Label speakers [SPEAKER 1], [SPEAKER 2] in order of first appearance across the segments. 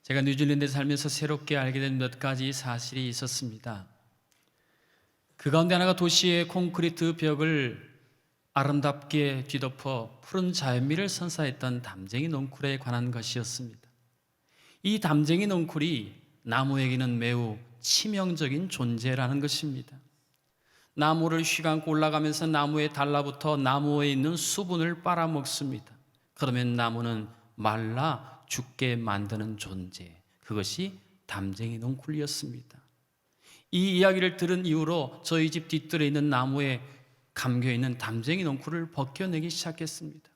[SPEAKER 1] 제가 뉴질랜드에 살면서 새롭게 알게 된 몇 가지 사실이 있었습니다. 그 가운데 하나가 도시의 콘크리트 벽을 아름답게 뒤덮어 푸른 자연미를 선사했던 담쟁이 넝쿨에 관한 것이었습니다. 이 담쟁이 넝쿨이 나무에게는 매우 치명적인 존재라는 것입니다. 나무를 휘감고 올라가면서 나무에 달라붙어 나무에 있는 수분을 빨아먹습니다. 그러면 나무는 말라 죽게 만드는 존재, 그것이 담쟁이 넝쿨이었습니다. 이 이야기를 들은 이후로 저희 집 뒷뜰에 있는 나무에 감겨있는 담쟁이 넝쿨을 벗겨내기 시작했습니다.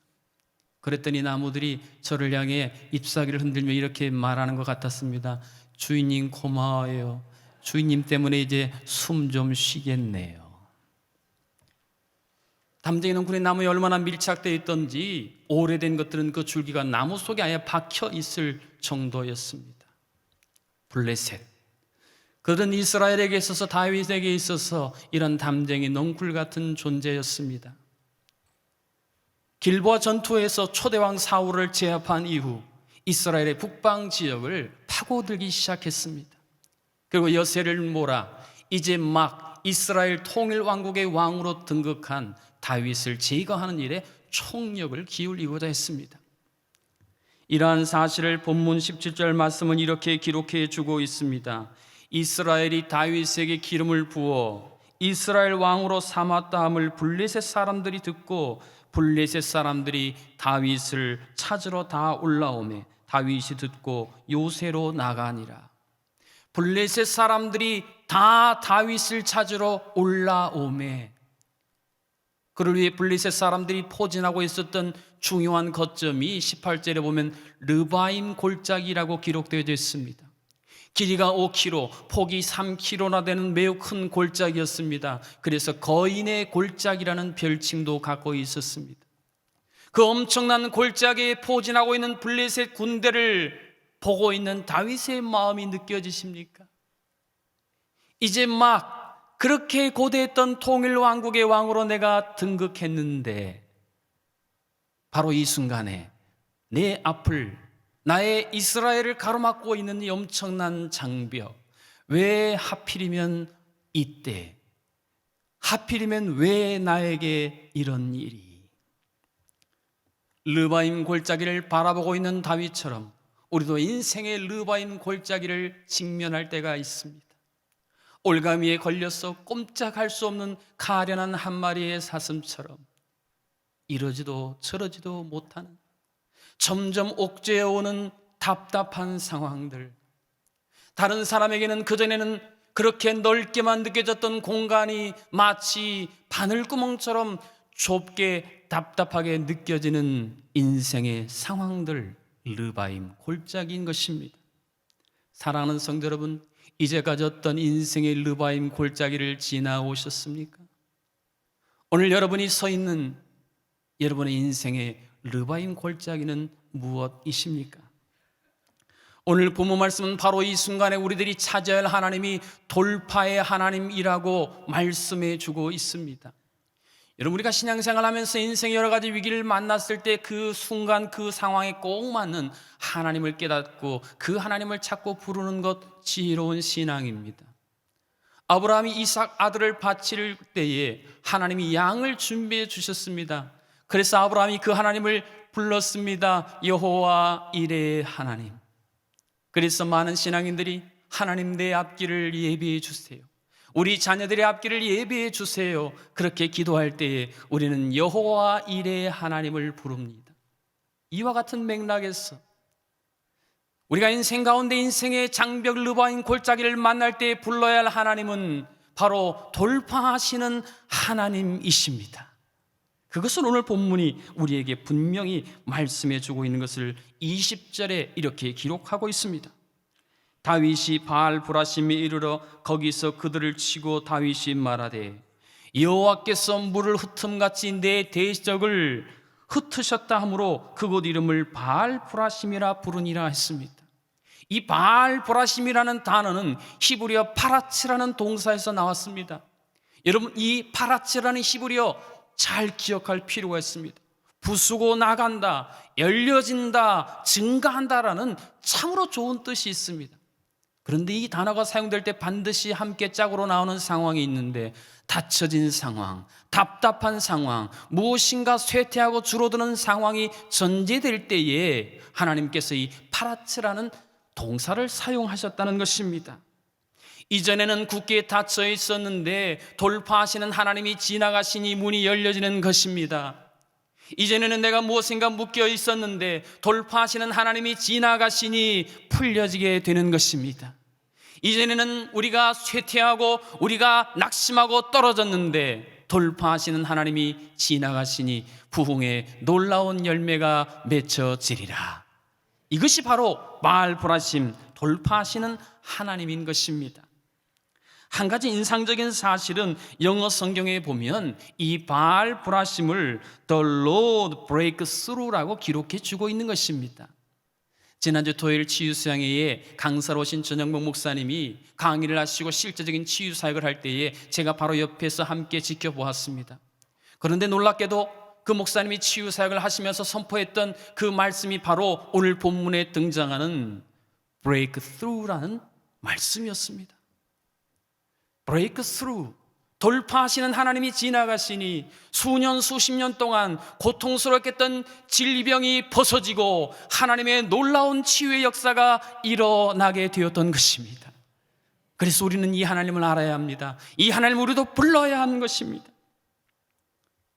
[SPEAKER 1] 그랬더니 나무들이 저를 향해 잎사귀를 흔들며 이렇게 말하는 것 같았습니다. 주인님 고마워요. 주인님 때문에 이제 숨 좀 쉬겠네요. 담쟁이 넝쿨이 나무에 얼마나 밀착되어 있던지 오래된 것들은 그 줄기가 나무 속에 아예 박혀 있을 정도였습니다. 블레셋, 그들은 이스라엘에게 있어서, 다윗에게 있어서 이런 담쟁이 넝쿨 같은 존재였습니다. 길보아 전투에서 초대왕 사울을 제압한 이후 이스라엘의 북방 지역을 파고들기 시작했습니다. 그리고 여세를 몰아 이제 막 이스라엘 통일 왕국의 왕으로 등극한 다윗을 제거하는 일에 총력을 기울이고자 했습니다. 이러한 사실을 본문 17절 말씀은 이렇게 기록해 주고 있습니다. 이스라엘이 다윗에게 기름을 부어 이스라엘 왕으로 삼았다 함을 블레셋 사람들이 듣고 블레셋 사람들이 다윗을 찾으러 다 올라오매 다윗이 듣고 요새로 나가니라. 블레셋 사람들이 다 다윗을 찾으러 올라오매, 그를 위해 블레셋 사람들이 포진하고 있었던 중요한 거점이 18절에 보면 르바임 골짜기라고 기록되어 있습니다. 길이가 5km, 폭이 3km나 되는 매우 큰 골짜기였습니다. 그래서 거인의 골짜기라는 별칭도 갖고 있었습니다. 그 엄청난 골짜기에 포진하고 있는 블레셋 군대를 보고 있는 다윗의 마음이 느껴지십니까? 이제 막 그렇게 고대했던 통일왕국의 왕으로 내가 등극했는데 바로 이 순간에 내 앞을, 나의 이스라엘을 가로막고 있는 이 엄청난 장벽, 왜 하필이면 이때, 하필이면 왜 나에게 이런 일이? 르바임 골짜기를 바라보고 있는 다윗처럼 우리도 인생의 르바임 골짜기를 직면할 때가 있습니다. 올가미에 걸려서 꼼짝할 수 없는 가련한 한 마리의 사슴처럼 이러지도 저러지도 못하는, 점점 옥죄어 오는 답답한 상황들, 다른 사람에게는 그전에는 그렇게 넓게만 느껴졌던 공간이 마치 바늘구멍처럼 좁게 답답하게 느껴지는 인생의 상황들, 르바임 골짜기인 것입니다. 사랑하는 성도 여러분, 이제까지 어떤 인생의 르바임 골짜기를 지나오셨습니까? 오늘 여러분이 서 있는 여러분의 인생의 르바임 골짜기는 무엇이십니까? 오늘 본문 말씀은 바로 이 순간에 우리들이 찾아야 할 하나님이 돌파의 하나님이라고 말씀해 주고 있습니다. 여러분, 우리가 신앙생활하면서 인생의 여러 가지 위기를 만났을 때 그 순간 그 상황에 꼭 맞는 하나님을 깨닫고 그 하나님을 찾고 부르는 것, 지혜로운 신앙입니다. 아브라함이 이삭 아들을 바칠 때에 하나님이 양을 준비해 주셨습니다. 그래서 아브라함이 그 하나님을 불렀습니다. 여호와 이레의 하나님. 그래서 많은 신앙인들이 하나님 내 앞길을 예비해 주세요, 우리 자녀들의 앞길을 예비해 주세요, 그렇게 기도할 때에 우리는 여호와 이레의 하나님을 부릅니다. 이와 같은 맥락에서 우리가 인생 가운데 인생의 장벽 르바임 골짜기를 만날 때 불러야 할 하나님은 바로 돌파하시는 하나님이십니다. 그것을 오늘 본문이 우리에게 분명히 말씀해 주고 있는 것을 20절에 이렇게 기록하고 있습니다. 다윗이 바알 브라심에 이르러 거기서 그들을 치고 다윗이 말하되 여호와께서 물을 흩음같이 내 대적을 흩으셨다 하므로 그곳 이름을 바알 브라심이라 부르니라 했습니다. 이 바알 브라심이라는 단어는 히브리어 파라츠라는 동사에서 나왔습니다. 여러분, 이 파라츠라는 히브리어 잘 기억할 필요가 있습니다. 부수고 나간다, 열려진다, 증가한다라는 참으로 좋은 뜻이 있습니다. 그런데 이 단어가 사용될 때 반드시 함께 짝으로 나오는 상황이 있는데, 닫혀진 상황, 답답한 상황, 무엇인가 쇠퇴하고 줄어드는 상황이 전제될 때에 하나님께서 이 파라츠라는 동사를 사용하셨다는 것입니다. 이전에는 굳게 닫혀 있었는데 돌파하시는 하나님이 지나가시니 문이 열려지는 것입니다. 이전에는 내가 무엇인가 묶여 있었는데 돌파하시는 하나님이 지나가시니 풀려지게 되는 것입니다. 이전에는 우리가 쇠퇴하고 우리가 낙심하고 떨어졌는데 돌파하시는 하나님이 지나가시니 부흥의 놀라운 열매가 맺혀지리라. 이것이 바로 바알 보라심, 돌파하시는 하나님인 것입니다. 한 가지 인상적인 사실은 영어 성경에 보면 이 바알 보라심을 The Lord Breakthrough라고 기록해 주고 있는 것입니다. 지난주 토요일 치유수양회에 강사로 오신 전영복 목사님이 강의를 하시고 실제적인 치유 사역을 할 때에 제가 바로 옆에서 함께 지켜보았습니다. 그런데 놀랍게도 그 목사님이 치유 사역을 하시면서 선포했던 그 말씀이 바로 오늘 본문에 등장하는 breakthrough라는 말씀이었습니다. breakthrough, 돌파하시는 하나님이 지나가시니 수년 수십 년 동안 고통스럽게 했던 질병이 벗어지고 하나님의 놀라운 치유의 역사가 일어나게 되었던 것입니다. 그래서 우리는 이 하나님을 알아야 합니다. 이 하나님을 우리도 불러야 하는 것입니다.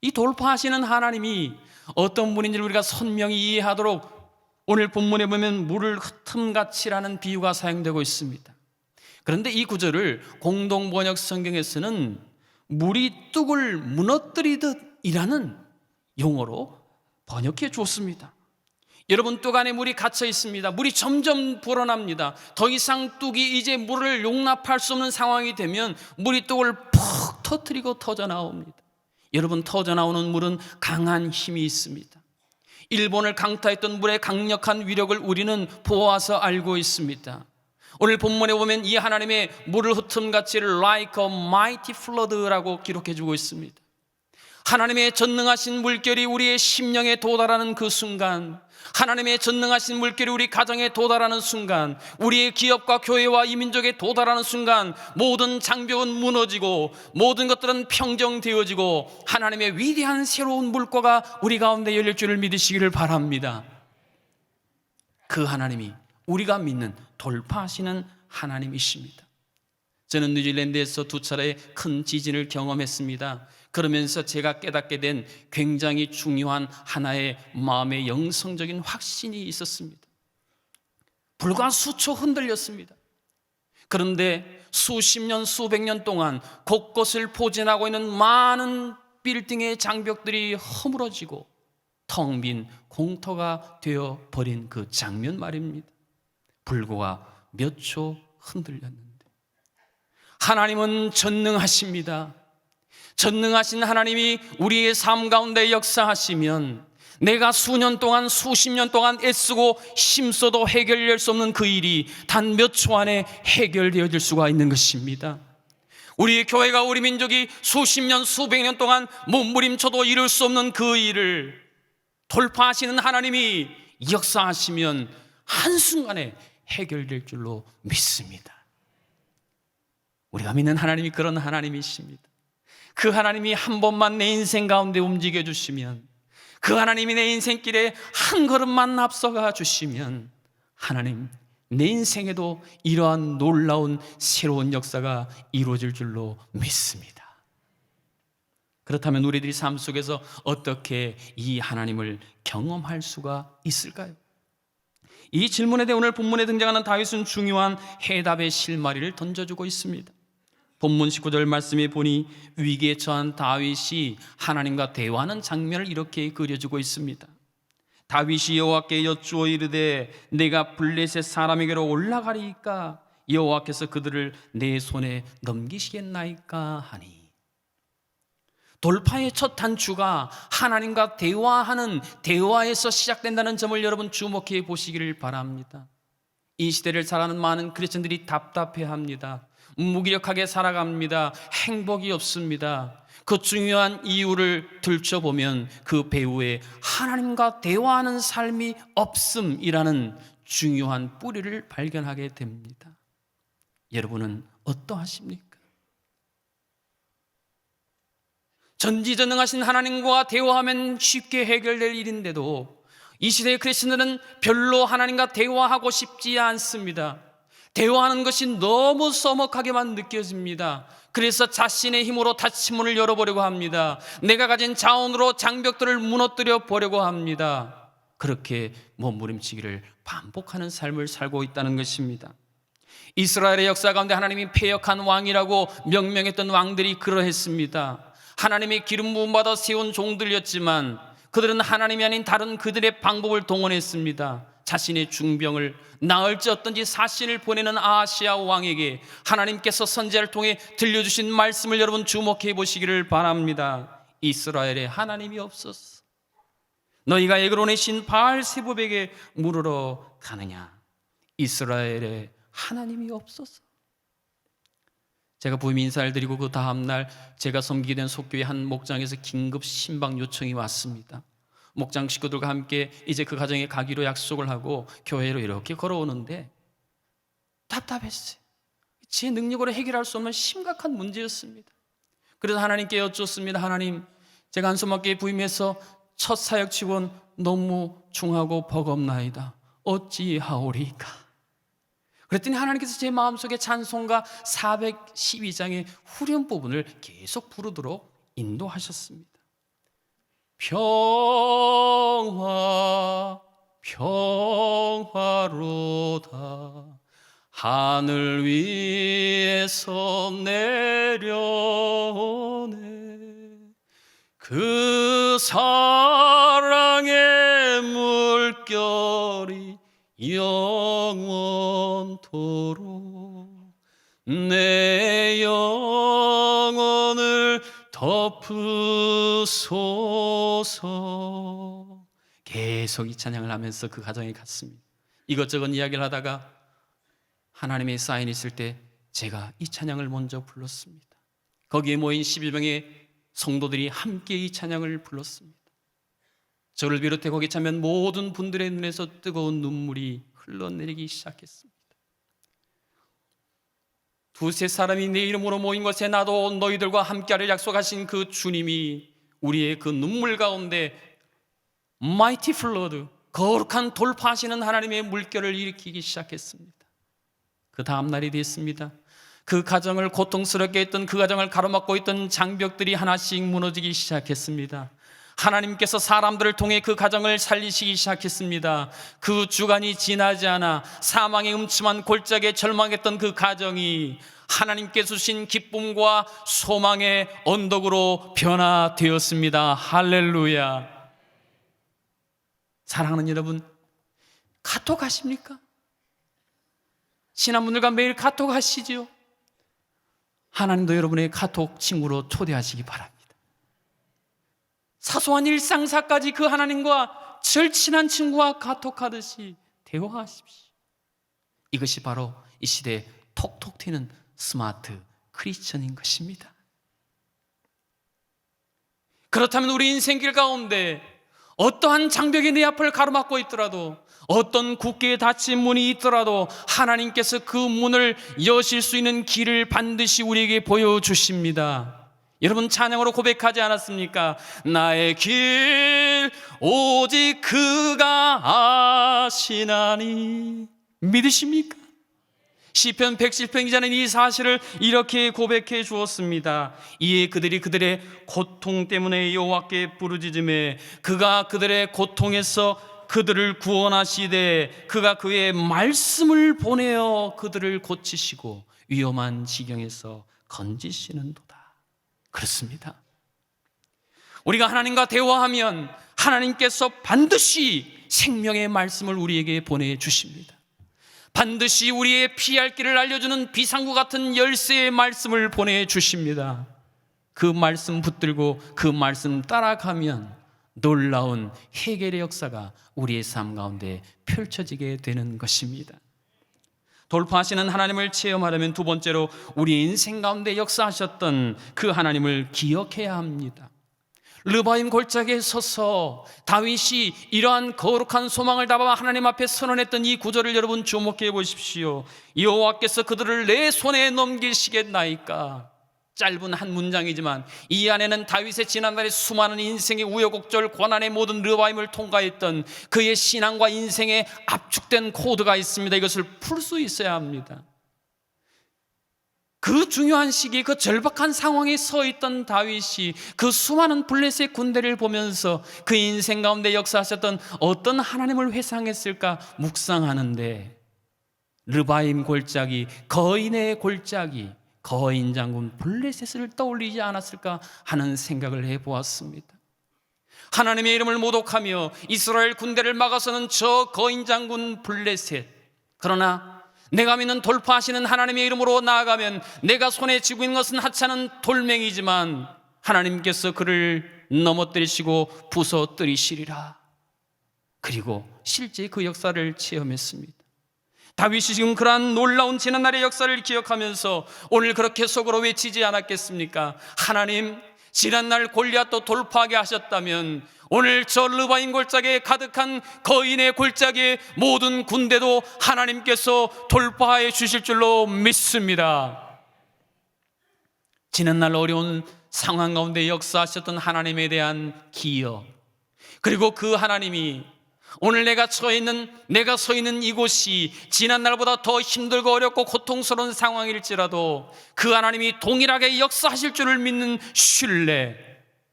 [SPEAKER 1] 이 돌파하시는 하나님이 어떤 분인지를 우리가 선명히 이해하도록 오늘 본문에 보면 물을 흠같이라는 비유가 사용되고 있습니다. 그런데 이 구절을 공동번역 성경에서는 물이 뚝을 무너뜨리듯이라는 용어로 번역해 주었습니다. 여러분, 뚝 안에 물이 갇혀 있습니다. 물이 점점 불어납니다. 더 이상 뚝이 이제 물을 용납할 수 없는 상황이 되면 물이 뚝을 푹 터뜨리고 터져 나옵니다. 여러분, 터져 나오는 물은 강한 힘이 있습니다. 일본을 강타했던 물의 강력한 위력을 우리는 보아서 알고 있습니다. 오늘 본문에 보면 이 하나님의 물을 흩음같이 like a mighty flood라고 기록해주고 있습니다. 하나님의 전능하신 물결이 우리의 심령에 도달하는 그 순간, 하나님의 전능하신 물결이 우리 가정에 도달하는 순간, 우리의 기업과 교회와 이 민족에 도달하는 순간 모든 장벽은 무너지고 모든 것들은 평정되어지고 하나님의 위대한 새로운 물꼬가 우리 가운데 열릴 줄을 믿으시기를 바랍니다. 그 하나님이 우리가 믿는 돌파하시는 하나님이십니다. 저는 뉴질랜드에서 2차례 큰 지진을 경험했습니다. 그러면서 제가 깨닫게 된 굉장히 중요한 하나의 마음의 영성적인 확신이 있었습니다. 불과 수초 흔들렸습니다. 그런데 수십 년, 수백 년 동안 곳곳을 포진하고 있는 많은 빌딩의 장벽들이 허물어지고 텅 빈 공터가 되어버린 그 장면 말입니다. 불과 몇 초 흔들렸는데 하나님은 전능하십니다. 전능하신 하나님이 우리의 삶 가운데 역사하시면 내가 수년 동안 수십 년 동안 애쓰고 힘써도 해결될 수 없는 그 일이 단 몇 초 안에 해결되어질 수가 있는 것입니다. 우리 교회가, 우리 민족이 수십 년 수백 년 동안 몸부림쳐도 이룰 수 없는 그 일을 돌파하시는 하나님이 역사하시면 한순간에 해결될 줄로 믿습니다. 우리가 믿는 하나님이 그런 하나님이십니다. 그 하나님이 한 번만 내 인생 가운데 움직여 주시면, 그 하나님이 내 인생길에 한 걸음만 앞서가 주시면 하나님, 내 인생에도 이러한 놀라운 새로운 역사가 이루어질 줄로 믿습니다. 그렇다면 우리들이 삶 속에서 어떻게 이 하나님을 경험할 수가 있을까요? 이 질문에 대해 오늘 본문에 등장하는 다윗은 중요한 해답의 실마리를 던져주고 있습니다. 본문 19절 말씀에 보니 위기에 처한 다윗이 하나님과 대화하는 장면을 이렇게 그려주고 있습니다. 다윗이 여호와께 여쭈어 이르되 내가 블레셋 사람에게로 올라가리이까 여호와께서 그들을 내 손에 넘기시겠나이까 하니. 돌파의 첫 단추가 하나님과 대화하는 대화에서 시작된다는 점을 여러분 주목해 보시기를 바랍니다. 이 시대를 살아가는 많은 크리스천들이 답답해합니다. 무기력하게 살아갑니다. 행복이 없습니다. 그 중요한 이유를 들춰보면 그 배후에 하나님과 대화하는 삶이 없음이라는 중요한 뿌리를 발견하게 됩니다. 여러분은 어떠하십니까? 전지전능하신 하나님과 대화하면 쉽게 해결될 일인데도 이 시대의 크리스천들은 별로 하나님과 대화하고 싶지 않습니다. 대화하는 것이 너무 서먹하게만 느껴집니다. 그래서 자신의 힘으로 닫힌 문을 열어보려고 합니다. 내가 가진 자원으로 장벽들을 무너뜨려 보려고 합니다. 그렇게 몸부림치기를 반복하는 삶을 살고 있다는 것입니다. 이스라엘의 역사 가운데 하나님이 패역한 왕이라고 명명했던 왕들이 그러했습니다. 하나님의 기름 부음 받아 세운 종들이었지만 그들은 하나님이 아닌 다른 그들의 방법을 동원했습니다. 자신의 중병을 나을지 어떤지 사신을 보내는 아하시야 왕에게 하나님께서 선지자를 통해 들려주신 말씀을 여러분 주목해 보시기를 바랍니다. 이스라엘에 하나님이 없었어. 너희가 에그론의 신 바알세붑에게 물으러 가느냐. 이스라엘에 하나님이 없었어. 제가 부임 인사를 드리고 그 다음날 제가 섬기게 된 속교회 한 목장에서 긴급 신방 요청이 왔습니다. 목장 식구들과 함께 이제 그 가정에 가기로 약속을 하고 교회로 이렇게 걸어오는데 답답했어요. 제 능력으로 해결할 수 없는 심각한 문제였습니다. 그래서 하나님께 여쭙습니다. 하나님, 제가 한소맞게 부임해서 첫 사역 직원 너무 중하고 버겁나이다. 어찌하오리까? 그랬더니 하나님께서 제 마음속에 찬송가 412장의 후렴 부분을 계속 부르도록 인도하셨습니다. 평화 평화로다 하늘 위에서 내려오네 그 사랑의 물결이 영원토록 내 영혼을 덮으소서. 계속 이 찬양을 하면서 그 가정에 갔습니다. 이것저것 이야기를 하다가 하나님의 사인이 있을 때 제가 이 찬양을 먼저 불렀습니다. 거기에 모인 12명의 성도들이 함께 이 찬양을 불렀습니다. 저를 비롯해 거기 참여한 모든 분들의 눈에서 뜨거운 눈물이 흘러내리기 시작했습니다. 두세 사람이 내 이름으로 모인 것에 나도 너희들과 함께하를 약속하신 그 주님이 우리의 그 눈물 가운데 마이티 플러드, 거룩한 돌파하시는 하나님의 물결을 일으키기 시작했습니다. 그 다음 날이 됐습니다. 그 가정을 고통스럽게 했던 그 가정을 가로막고 있던 장벽들이 하나씩 무너지기 시작했습니다. 하나님께서 사람들을 통해 그 가정을 살리시기 시작했습니다. 그 주간이 지나지 않아 사망의 음침한 골짜기에 절망했던 그 가정이 하나님께서 주신 기쁨과 소망의 언덕으로 변화되었습니다. 할렐루야. 사랑하는 여러분, 카톡 하십니까? 신앙분들과 매일 카톡 하시지요? 하나님도 여러분의 카톡 친구로 초대하시기 바랍니다. 사소한 일상사까지 그 하나님과 절친한 친구와 카톡하듯이 대화하십시오. 이것이 바로 이 시대에 톡톡 튀는 스마트 크리스천인 것입니다. 그렇다면 우리 인생길 가운데 어떠한 장벽이 내 앞을 가로막고 있더라도, 어떤 굳게 닫힌 문이 있더라도 하나님께서 그 문을 여실 수 있는 길을 반드시 우리에게 보여주십니다. 여러분 찬양으로 고백하지 않았습니까? 나의 길 오직 그가 아시나니. 믿으십니까? 시편 110편 기자는 이 사실을 이렇게 고백해 주었습니다. 이에 그들이 그들의 고통 때문에 여호와께 부르짖음에 그가 그들의 고통에서 그들을 구원하시되 그가 그의 말씀을 보내어 그들을 고치시고 위험한 지경에서 건지시는도다. 그렇습니다. 우리가 하나님과 대화하면 하나님께서 반드시 생명의 말씀을 우리에게 보내주십니다. 반드시 우리의 피할 길을 알려주는 비상구 같은 열쇠의 말씀을 보내주십니다. 그 말씀 붙들고 그 말씀 따라가면 놀라운 해결의 역사가 우리의 삶 가운데 펼쳐지게 되는 것입니다. 돌파하시는 하나님을 체험하려면 두 번째로 우리 인생 가운데 역사하셨던 그 하나님을 기억해야 합니다. 르바임 골짜기에 서서 다윗이 이러한 거룩한 소망을 담아 하나님 앞에 선언했던 이 구절을 여러분 주목해 보십시오. 여호와께서 그들을 내 손에 넘기시겠나이까. 짧은 한 문장이지만 이 안에는 다윗의 지난날의 수많은 인생의 우여곡절 고난의 모든 르바임을 통과했던 그의 신앙과 인생의 압축된 코드가 있습니다. 이것을 풀 수 있어야 합니다. 그 중요한 시기, 그 절박한 상황에 서 있던 다윗이 그 수많은 블레셋 군대를 보면서 그 인생 가운데 역사하셨던 어떤 하나님을 회상했을까 묵상하는데 르바임 골짜기, 거인의 골짜기, 거인 장군 블레셋을 떠올리지 않았을까 하는 생각을 해보았습니다. 하나님의 이름을 모독하며 이스라엘 군대를 막아서는 저 거인 장군 블레셋, 그러나 내가 믿는 돌파하시는 하나님의 이름으로 나아가면 내가 손에 쥐고 있는 것은 하찮은 돌멩이지만 하나님께서 그를 넘어뜨리시고 부서뜨리시리라. 그리고 실제 그 역사를 체험했습니다. 다윗이 지금 그러한 놀라운 지난날의 역사를 기억하면서 오늘 그렇게 속으로 외치지 않았겠습니까? 하나님, 지난날 골리앗도 돌파하게 하셨다면 오늘 저 르바임 골짜기에 가득한 거인의 골짜기의 모든 군대도 하나님께서 돌파해 주실 줄로 믿습니다. 지난날 어려운 상황 가운데 역사하셨던 하나님에 대한 기억, 그리고 그 하나님이 오늘 내가 서 있는 이곳이 지난날보다 더 힘들고 어렵고 고통스러운 상황일지라도 그 하나님이 동일하게 역사하실 줄을 믿는 신뢰,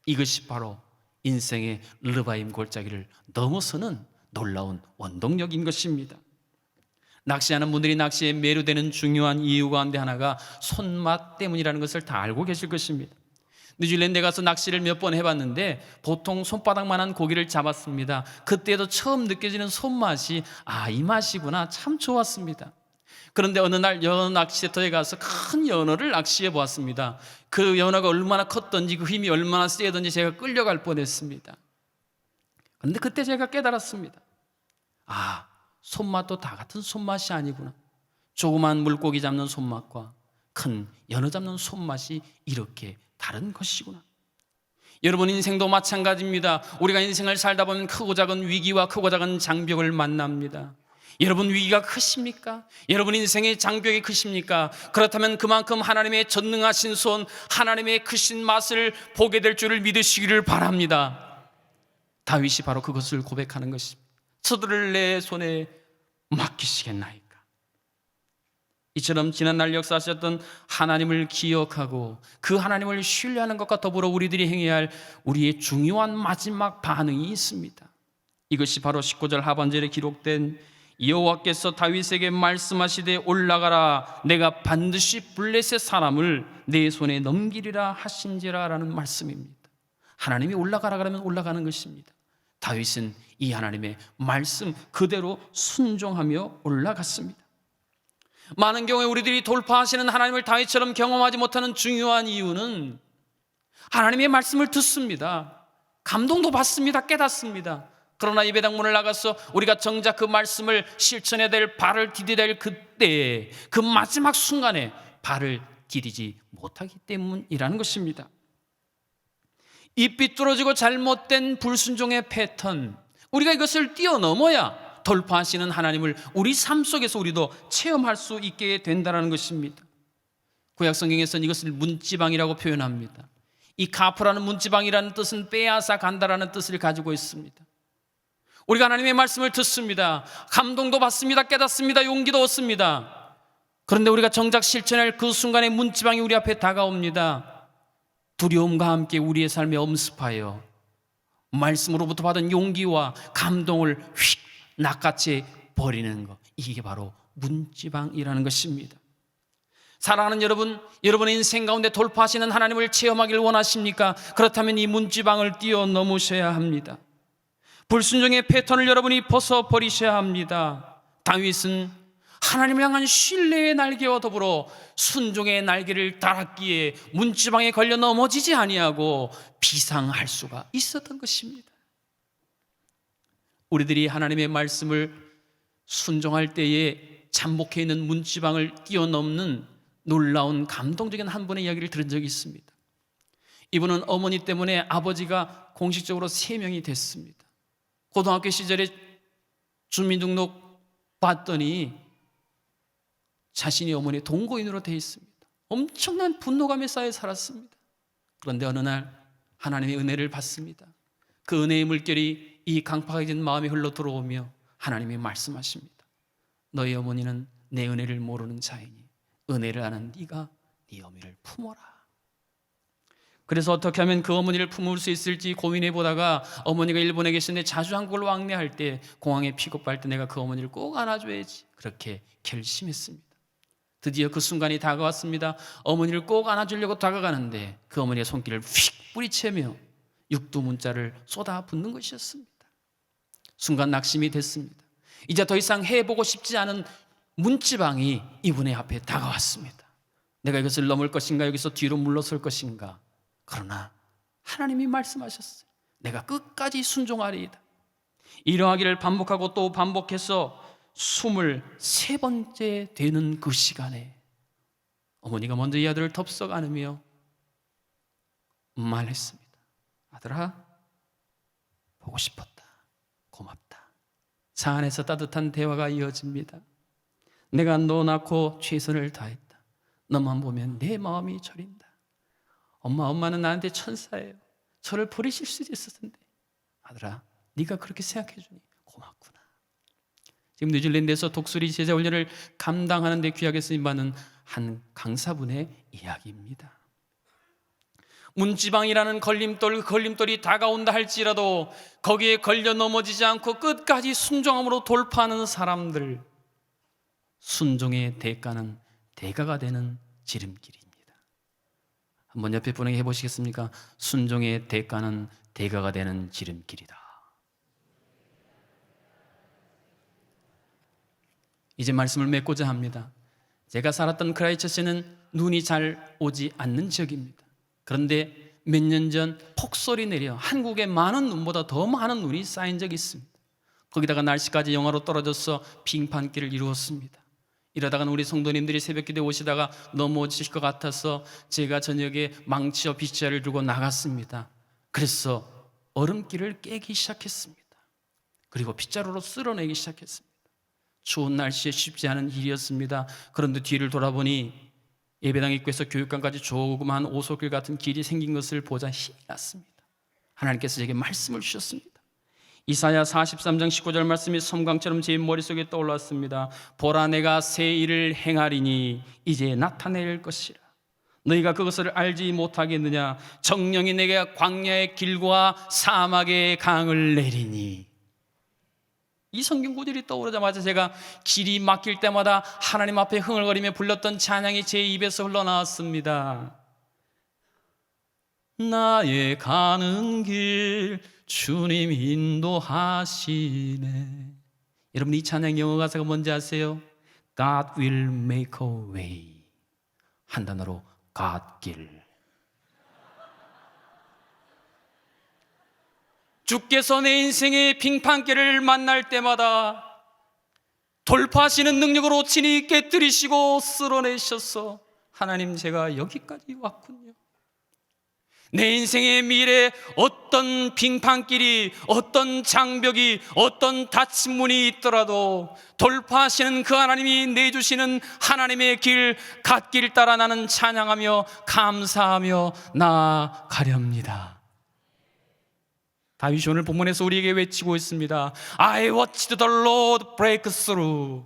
[SPEAKER 1] 이것이 바로 인생의 르바임 골짜기를 넘어서는 놀라운 원동력인 것입니다. 낚시하는 분들이 낚시에 매료되는 중요한 이유 가운데 하나가 손맛 때문이라는 것을 다 알고 계실 것입니다. 뉴질랜드에 가서 낚시를 몇 번 해봤는데 보통 손바닥만한 고기를 잡았습니다. 그때도 처음 느껴지는 손맛이 이 맛이구나, 참 좋았습니다. 그런데 어느 날 연어 낚시터에 가서 큰 연어를 낚시해 보았습니다. 그 연어가 얼마나 컸던지 그 힘이 얼마나 세던지 제가 끌려갈 뻔했습니다. 그런데 그때 제가 깨달았습니다. 손맛도 다 같은 손맛이 아니구나. 조그만 물고기 잡는 손맛과 큰 연어 잡는 손맛이 이렇게 다른 것이구나. 여러분, 인생도 마찬가지입니다. 우리가 인생을 살다 보면 크고 작은 위기와 크고 작은 장벽을 만납니다. 여러분, 위기가 크십니까? 여러분 인생의 장벽이 크십니까? 그렇다면 그만큼 하나님의 전능하신 손, 하나님의 크신 맛을 보게 될 줄을 믿으시기를 바랍니다. 다윗이 바로 그것을 고백하는 것입니다. 저들을 내 손에 맡기시겠나이까. 이처럼 지난날 역사하셨던 하나님을 기억하고 그 하나님을 신뢰하는 것과 더불어 우리들이 행해야 할 우리의 중요한 마지막 반응이 있습니다. 이것이 바로 19절 하반절에 기록된 여호와께서 다윗에게 말씀하시되 올라가라, 내가 반드시 블레셋 사람을 내 손에 넘기리라 하신지라 라는 말씀입니다. 하나님이 올라가라 그러면 올라가는 것입니다. 다윗은 이 하나님의 말씀 그대로 순종하며 올라갔습니다. 많은 경우에 우리들이 돌파하시는 하나님을 다윗처럼 경험하지 못하는 중요한 이유는 하나님의 말씀을 듣습니다. 감동도 받습니다. 깨닫습니다. 그러나 예배당문을 나가서 우리가 정작 그 말씀을 실천해야 될 발을 디뎌야 될 그때에 그 마지막 순간에 발을 디디지 못하기 때문이라는 것입니다. 이 삐뚤어지고 잘못된 불순종의 패턴, 우리가 이것을 뛰어넘어야 돌파하시는 하나님을 우리 삶 속에서 우리도 체험할 수 있게 된다는 것입니다. 구약 성경에서는 이것을 문지방이라고 표현합니다. 이 카프라는 문지방이라는 뜻은 빼앗아 간다라는 뜻을 가지고 있습니다. 우리가 하나님의 말씀을 듣습니다. 감동도 받습니다. 깨닫습니다. 용기도 얻습니다. 그런데 우리가 정작 실천할 그 순간에 문지방이 우리 앞에 다가옵니다. 두려움과 함께 우리의 삶에 엄습하여 말씀으로부터 받은 용기와 감동을 휙 낚아채 버리는 것, 이게 바로 문지방이라는 것입니다. 사랑하는 여러분, 여러분의 인생 가운데 돌파하시는 하나님을 체험하길 원하십니까? 그렇다면 이 문지방을 뛰어넘으셔야 합니다. 불순종의 패턴을 여러분이 벗어버리셔야 합니다. 다윗은 하나님을 향한 신뢰의 날개와 더불어 순종의 날개를 달았기에 문지방에 걸려 넘어지지 아니하고 비상할 수가 있었던 것입니다. 우리들이 하나님의 말씀을 순종할 때에 잠복해 있는 문지방을 뛰어넘는 놀라운 감동적인 한 분의 이야기를 들은 적이 있습니다. 이분은 어머니 때문에 아버지가 공식적으로 3명이 됐습니다. 고등학교 시절에 주민등록 봤더니 자신이 어머니의 동거인으로 되어 있습니다. 엄청난 분노감에 쌓여 살았습니다. 그런데 어느 날 하나님의 은혜를 받습니다. 그 은혜의 물결이 이 강팍해진 마음에 흘러 들어오며 하나님이 말씀하십니다. 너희 어머니는 내 은혜를 모르는 자이니 은혜를 아는 네가 네 어머니를 품어라. 그래서 어떻게 하면 그 어머니를 품을 수 있을지 고민해 보다가 어머니가 일본에 계시는데 자주 한국을 왕래할 때 공항에 픽업할 때 내가 그 어머니를 꼭 안아줘야지, 그렇게 결심했습니다. 드디어 그 순간이 다가왔습니다. 어머니를 꼭 안아주려고 다가가는데 그 어머니의 손길을 휙 뿌리채며 육두문자를 쏟아붓는 것이었습니다. 순간 낙심이 됐습니다. 이제 더 이상 해보고 싶지 않은 문지방이 이분의 앞에 다가왔습니다. 내가 이것을 넘을 것인가, 여기서 뒤로 물러설 것인가. 그러나 하나님이 말씀하셨어요. 내가 끝까지 순종하리이다. 이러하기를 반복하고 또 반복해서 23번째 되는 그 시간에 어머니가 먼저 이 아들을 덥석 안으며 말했습니다. 아들아, 보고 싶었다. 고맙다. 차 안에서 따뜻한 대화가 이어집니다. 내가 너 낳고 최선을 다했다. 너만 보면 내 마음이 저린다. 엄마는 나한테 천사예요. 저를 버리실 수도 있었을 텐데 아들아, 네가 그렇게 생각해 주니 고맙구나. 지금 뉴질랜드에서 독수리 제자 훈련을 감당하는 데 귀하게 쓰임받는 한 강사분의 이야기입니다. 문지방이라는 걸림돌이 다가온다 할지라도 거기에 걸려 넘어지지 않고 끝까지 순종함으로 돌파하는 사람들, 순종의 대가는 대가가 되는 지름길입니다. 한번 옆에 분에게 해보시겠습니까? 순종의 대가는 대가가 되는 지름길이다. 이제 말씀을 맺고자 합니다. 제가 살았던 크라이처스는 눈이 잘 오지 않는 지역입니다. 그런데 몇 년 전 폭설이 내려 한국에 많은 눈보다 더 많은 눈이 쌓인 적이 있습니다. 거기다가 날씨까지 영하로 떨어져서 빙판길을 이루었습니다. 이러다가는 우리 성도님들이 새벽기도에 오시다가 넘어지실 것 같아서 제가 저녁에 망치와 빗자루를 들고 나갔습니다. 그래서 얼음길을 깨기 시작했습니다. 그리고 빗자루로 쓸어내기 시작했습니다. 추운 날씨에 쉽지 않은 일이었습니다. 그런데 뒤를 돌아보니 예배당 입구에서 교육관까지 조그마한 오솔길 같은 길이 생긴 것을 보자 힘이 났습니다. 하나님께서 제게 말씀을 주셨습니다. 이사야 43장 19절 말씀이 섬광처럼 제 머릿속에 떠올랐습니다. 보라, 내가 새 일을 행하리니 이제 나타낼 것이라. 너희가 그것을 알지 못하겠느냐? 정령이 내게 광야의 길과 사막의 강을 내리니. 이 성경 구절이 떠오르자마자 제가 길이 막힐 때마다 하나님 앞에 흥얼거리며 불렀던 찬양이 제 입에서 흘러나왔습니다. 나의 가는 길 주님 인도하시네. 여러분, 이 찬양 영어 가사가 뭔지 아세요? God will make a way. 한 단어로 God 길. 주께서 내 인생의 빙판길을 만날 때마다 돌파하시는 능력으로 친히 깨뜨리시고 쓸어내셔서 하나님, 제가 여기까지 왔군요. 내 인생의 미래 어떤 빙판길이, 어떤 장벽이, 어떤 닫힌 문이 있더라도 돌파하시는 그 하나님이 내주시는 하나님의 길, 갓길 따라 나는 찬양하며 감사하며 나아가렵니다. 다윗이 오늘 본문에서 우리에게 외치고 있습니다. I watched the Lord break through.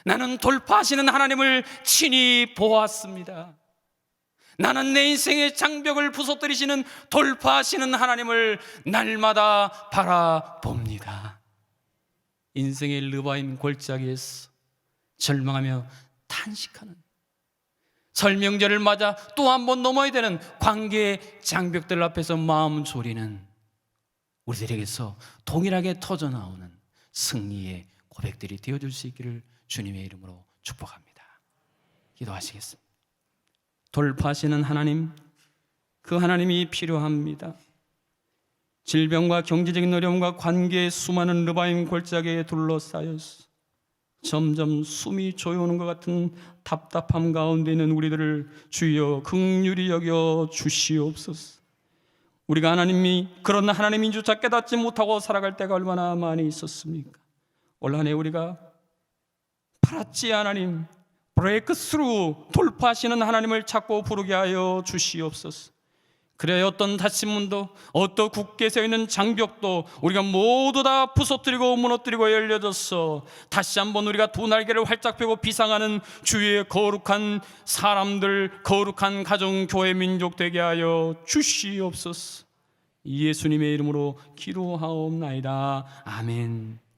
[SPEAKER 1] 나는 돌파하시는 하나님을 친히 보았습니다. 나는 내 인생의 장벽을 부서뜨리시는 돌파하시는 하나님을 날마다 바라봅니다. 인생의 르바임 골짜기에서 절망하며 탄식하는, 설명절을 맞아 또 한 번 넘어야 되는 관계의 장벽들 앞에서 마음 졸이는 우리들에게서 동일하게 터져나오는 승리의 고백들이 되어줄 수 있기를 주님의 이름으로 축복합니다. 기도하시겠습니다. 돌파하시는 하나님, 그 하나님이 필요합니다. 질병과 경제적인 어려움과 관계의 수많은 르바임 골짜기에 둘러싸여서
[SPEAKER 2] 점점 숨이 조여오는 것 같은 답답함 가운데 있는 우리들을 주여 긍휼히 여겨 주시옵소서. 우리가 그런 하나님인 주차 깨닫지 못하고 살아갈 때가 얼마나 많이 있었습니까? 올 한 해 우리가 파랗지 하나님, 브레이크 스루, 돌파하시는 하나님을 찾고 부르게 하여 주시옵소서. 그래야 어떤 닫힌 문도, 어떤 굳게 서있는 장벽도 우리가 모두 다 부서뜨리고 무너뜨리고 열려져서 다시 한번 우리가 두 날개를 활짝 펴고 비상하는 주의 거룩한 사람들, 거룩한 가정, 교회, 민족 되게 하여 주시옵소서. 예수님의 이름으로 기도하옵나이다. 아멘.